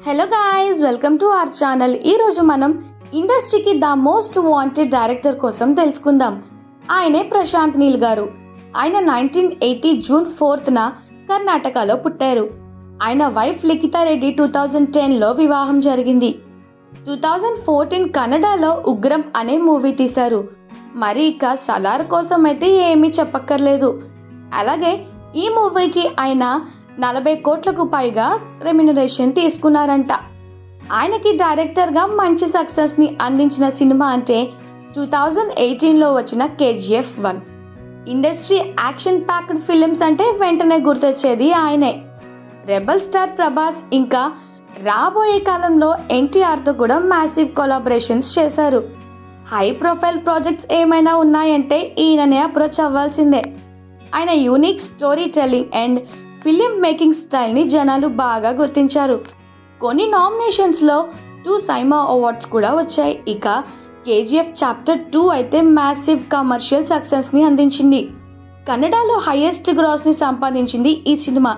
Hello guys, welcome to our channel. ఈరోజు మనం ఇండస్ట్రీకి ద మోస్ట్ వాంటెడ్ డైరెక్టర్ కోసం తెలుసుకుందాం. ఆయనే ప్రశాంత్ నీల్ గారు. ఆయన 1980 జూన్ 4న కర్ణాటకలో పుట్టారు. ఆయన వైఫ్ లిఖితా రెడ్డి 2010లో వివాహం జరిగింది. 2014 కన్నడలో ఉగ్రం అనే మూవీ తీశారు. మరి ఇక సలార్ కోసం అయితే ఏమీ చెప్పక్కర్లేదు. అలాగే ఈ మూవీకి ఆయన 40 కోట్లకు పైగా రెమ్యునరేషన్ తీసుకున్నారంట. ఆయనకి డైరెక్టర్గా మంచి సక్సెస్ని అందించిన సినిమా అంటే 2018లో వచ్చిన KGF 1. Industry action packed films అంటే వెంటనే గుర్తొచ్చేది ఆయనే. రెబల్ స్టార్ ప్రభాస్ ఇంకా రాబోయే కాలంలో NTRతో కూడా మ్యాసివ్ కొలాబరేషన్స్ చేశారు. హై ప్రొఫైల్ ప్రాజెక్ట్స్ ఏమైనా ఉన్నాయంటే ఈయననే అప్రోచ్ అవ్వాల్సిందే. ఆయన unique story telling and film making స్టైల్ని జనాలు బాగా గుర్తించారు. కొన్ని నామినేషన్స్లో 2 సైమా అవార్డ్స్ కూడా వచ్చాయి. ఇక KGF చాప్టర్ 2 అయితే మ్యాసివ్ కమర్షియల్ సక్సెస్ని అందించింది. కన్నడలో హైయెస్ట్ గ్రాస్ని సంపాదించింది ఈ సినిమా.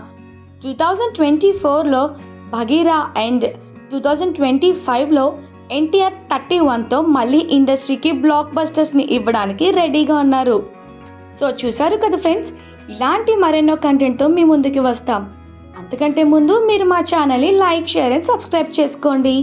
2024లో భగీరా అండ్ 2025లో NTR 31తో మళ్ళీ ఇండస్ట్రీకి బ్లాక్ బస్టర్స్ని ఇవ్వడానికి రెడీగా ఉన్నారు. సో చూసారు కదా ఫ్రెండ్స్, ఇలాంటి మరెన్నో కంటెంట్తో మీ ముందుకు వస్తాం. అంతకంటే ముందు మీరు మా ఛానల్ని లైక్, షేర్ అండ్ సబ్స్క్రైబ్ చేసుకోండి.